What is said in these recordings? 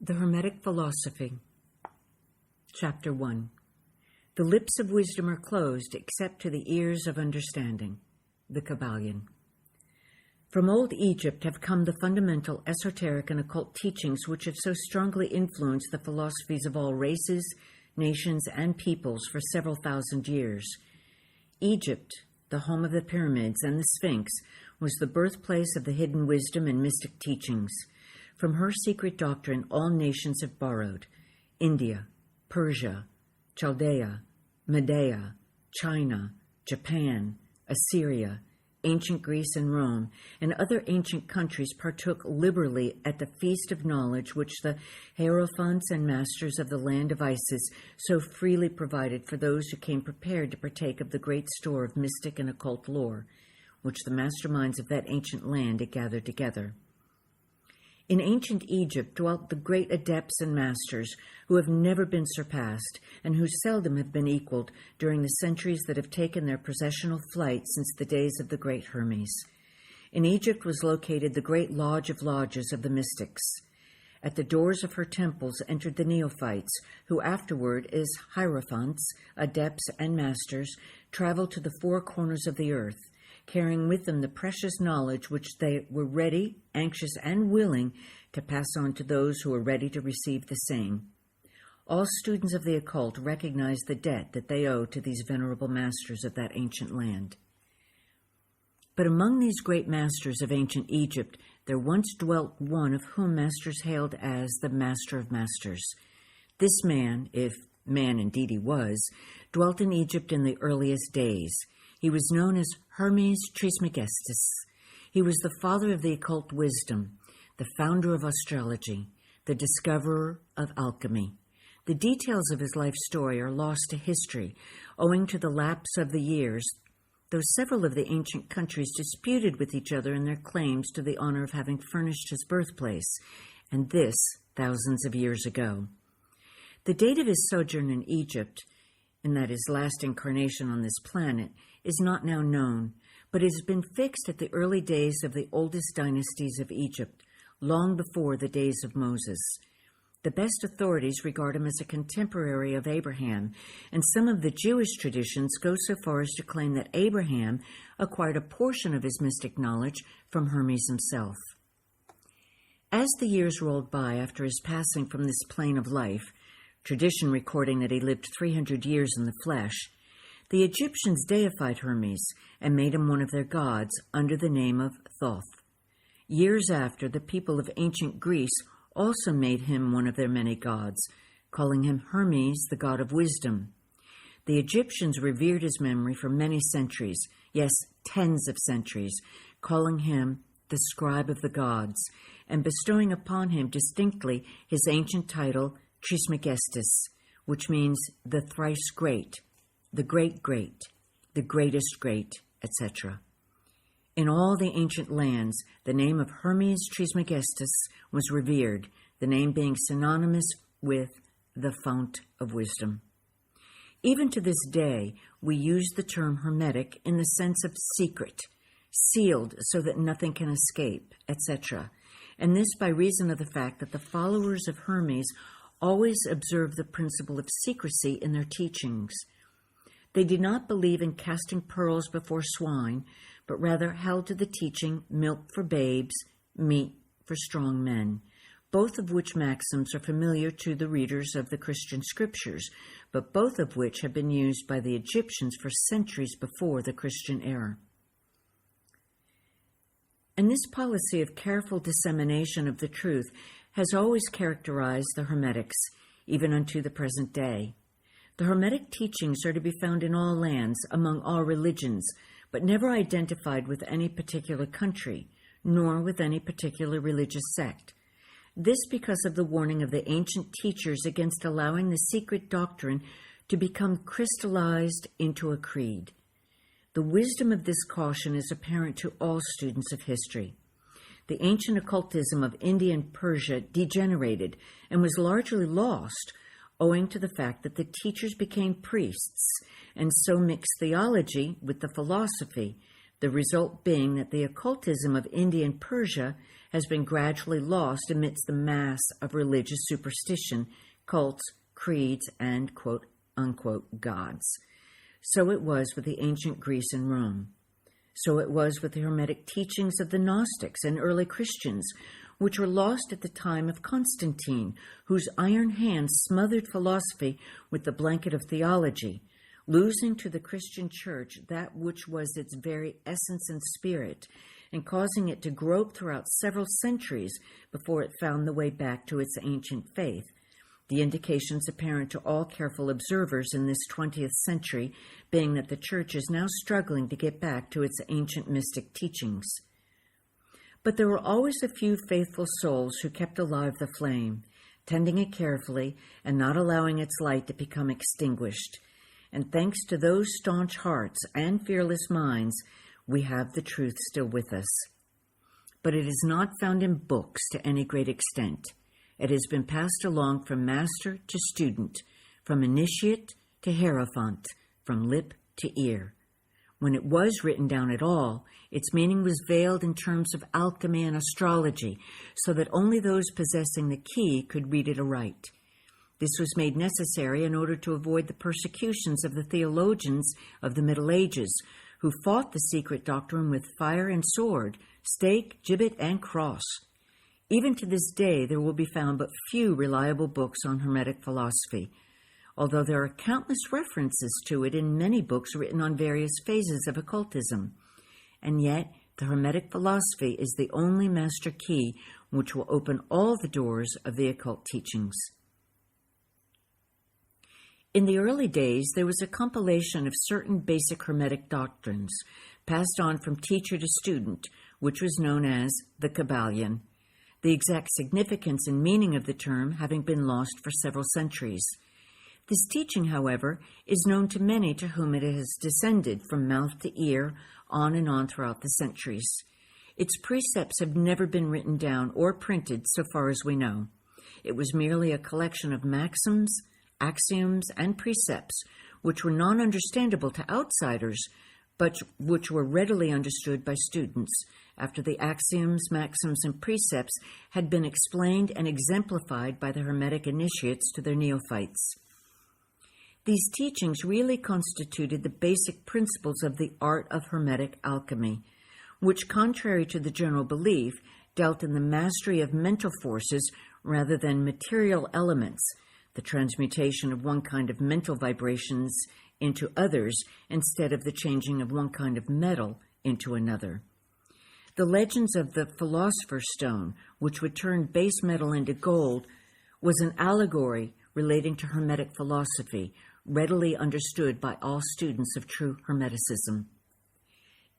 The Hermetic Philosophy. Chapter 1. The lips of wisdom are closed except to the ears of understanding. The Kybalion. From old Egypt have come the fundamental esoteric and occult teachings which have so strongly influenced the philosophies of all races, nations, and peoples for several thousand years. Egypt, the home of the pyramids and the Sphinx, was the birthplace of the hidden wisdom and mystic teachings. From her secret doctrine all nations have borrowed: India, Persia, Chaldea, Medea, China, Japan, Assyria, ancient Greece and Rome, and other ancient countries partook liberally at the feast of knowledge which the hierophants and masters of the land of Isis so freely provided for those who came prepared to partake of the great store of mystic and occult lore, which the masterminds of that ancient land had gathered together. In ancient Egypt dwelt the great adepts and masters who have never been surpassed and who seldom have been equaled during the centuries that have taken their processional flight since the days of the great Hermes. In Egypt was located the great lodge of lodges of the mystics. At the doors of her temples entered the neophytes, who afterward, as hierophants, adepts, and masters, traveled to the four corners of the earth, carrying with them the precious knowledge which they were ready, anxious, and willing to pass on to those who were ready to receive the same. All students of the occult recognize the debt that they owe to these venerable masters of that ancient land. But among these great masters of ancient Egypt, there once dwelt one of whom masters hailed as the Master of Masters. This man, if man indeed he was, dwelt in Egypt in the earliest days. He was known as Hermes Trismegistus. He was the father of the occult wisdom, the founder of astrology, the discoverer of alchemy. The details of his life story are lost to history, owing to the lapse of the years, though several of the ancient countries disputed with each other in their claims to the honor of having furnished his birthplace, and this thousands of years ago. The date of his sojourn in Egypt, in that his last incarnation on this planet, is not now known, but it has been fixed at the early days of the oldest dynasties of Egypt, long before the days of Moses. The best authorities regard him as a contemporary of Abraham, and some of the Jewish traditions go so far as to claim that Abraham acquired a portion of his mystic knowledge from Hermes himself. As the years rolled by after his passing from this plane of life, tradition recording that he lived 300 years in the flesh, the Egyptians deified Hermes and made him one of their gods under the name of Thoth. Years after, the people of ancient Greece also made him one of their many gods, calling him Hermes, the god of wisdom. The Egyptians revered his memory for many centuries, yes, tens of centuries, calling him the scribe of the gods, and bestowing upon him distinctly his ancient title, Trismegistus, which means the thrice great, the great great, the greatest great, etc. In all the ancient lands, the name of Hermes Trismegistus was revered, the name being synonymous with the fount of wisdom. Even to this day, we use the term hermetic in the sense of secret, sealed so that nothing can escape, etc., and this by reason of the fact that the followers of Hermes always observe the principle of secrecy in their teachings. They did not believe in casting pearls before swine, but rather held to the teaching milk for babes, meat for strong men, both of which maxims are familiar to the readers of the Christian scriptures, but both of which have been used by the Egyptians for centuries before the Christian era. And this policy of careful dissemination of the truth has always characterized the Hermetics, even unto the present day. The Hermetic teachings are to be found in all lands, among all religions, but never identified with any particular country, nor with any particular religious sect. This because of the warning of the ancient teachers against allowing the secret doctrine to become crystallized into a creed. The wisdom of this caution is apparent to all students of history. The ancient occultism of India and Persia degenerated and was largely lost, owing to the fact that the teachers became priests and so mixed theology with the philosophy, the result being that the occultism of India and Persia has been gradually lost amidst the mass of religious superstition, cults, creeds, and quote-unquote gods. So it was with the ancient Greece and Rome. So it was with the Hermetic teachings of the Gnostics and early Christians, which were lost at the time of Constantine, whose iron hand smothered philosophy with the blanket of theology, losing to the Christian Church that which was its very essence and spirit, and causing it to grope throughout several centuries before it found the way back to its ancient faith. The indications apparent to all careful observers in this 20th century being that the Church is now struggling to get back to its ancient mystic teachings. But there were always a few faithful souls who kept alive the flame, tending it carefully and not allowing its light to become extinguished. And thanks to those staunch hearts and fearless minds, we have the truth still with us. But it is not found in books to any great extent. It has been passed along from master to student, from initiate to hierophant, from lip to ear. When it was written down at all, its meaning was veiled in terms of alchemy and astrology, so that only those possessing the key could read it aright. This was made necessary in order to avoid the persecutions of the theologians of the Middle Ages, who fought the secret doctrine with fire and sword, stake, gibbet, and cross. Even to this day, there will be found but few reliable books on Hermetic philosophy, although there are countless references to it in many books written on various phases of occultism. And yet, the Hermetic philosophy is the only master key which will open all the doors of the occult teachings. In the early days, there was a compilation of certain basic Hermetic doctrines, passed on from teacher to student, which was known as the Kybalion, the exact significance and meaning of the term having been lost for several centuries. This teaching, however, is known to many to whom it has descended from mouth to ear, on and on throughout the centuries. Its precepts have never been written down or printed so far as we know. It was merely a collection of maxims, axioms, and precepts which were non-understandable to outsiders, but which were readily understood by students after the axioms, maxims, and precepts had been explained and exemplified by the Hermetic initiates to their neophytes. These teachings really constituted the basic principles of the art of Hermetic alchemy, which, contrary to the general belief, dealt in the mastery of mental forces rather than material elements, the transmutation of one kind of mental vibrations into others instead of the changing of one kind of metal into another. The legends of the Philosopher's Stone, which would turn base metal into gold, was an allegory relating to Hermetic philosophy, readily understood by all students of true Hermeticism.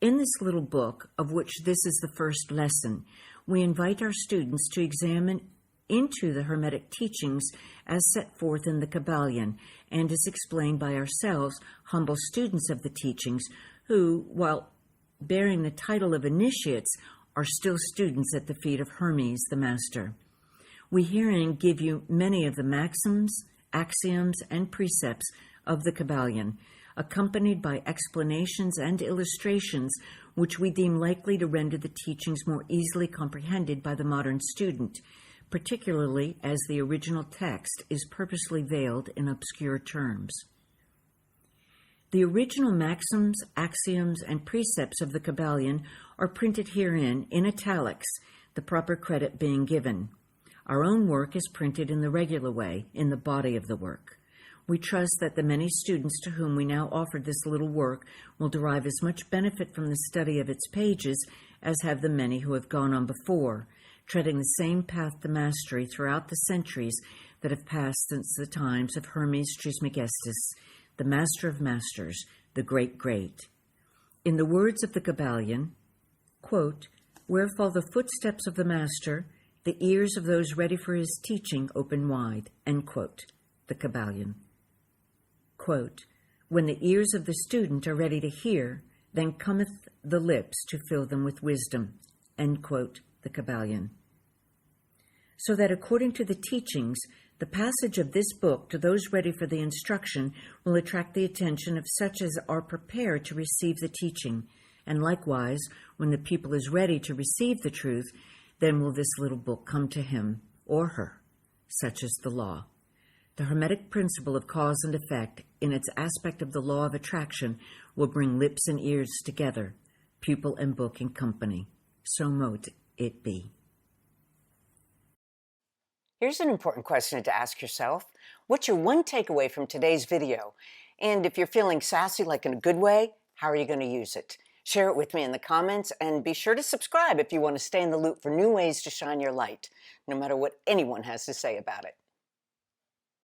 In this little book, of which this is the first lesson, we invite our students to examine into the Hermetic teachings as set forth in the Kybalion and as explained by ourselves, humble students of the teachings, who, while bearing the title of initiates, are still students at the feet of Hermes, the Master. We herein give you many of the maxims, axioms, and precepts of the Kybalion, accompanied by explanations and illustrations which we deem likely to render the teachings more easily comprehended by the modern student, particularly as the original text is purposely veiled in obscure terms. The original maxims, axioms, and precepts of the Kybalion are printed herein in italics, the proper credit being given. Our own work is printed in the regular way, in the body of the work. We trust that the many students to whom we now offer this little work will derive as much benefit from the study of its pages as have the many who have gone on before, treading the same path to mastery throughout the centuries that have passed since the times of Hermes Trismegistus, the Master of Masters, the Great Great. In the words of the Kybalion, quote, "Where fall the footsteps of the Master, the ears of those ready for his teaching open wide," end quote, the Kybalion. Quote, "When the ears of the student are ready to hear, then cometh the lips to fill them with wisdom," end quote, the Kybalion. So that according to the teachings, the passage of this book to those ready for the instruction will attract the attention of such as are prepared to receive the teaching, and likewise, when the pupil is ready to receive the truth, then will this little book come to him or her. Such is the law. The Hermetic principle of cause and effect, in its aspect of the law of attraction, will bring lips and ears together, pupil and book in company. So mote it be. Here's an important question to ask yourself. What's your one takeaway from today's video? And if you're feeling sassy, like in a good way, how are you going to use it? Share it with me in the comments, and be sure to subscribe if you want to stay in the loop for new ways to shine your light, no matter what anyone has to say about it.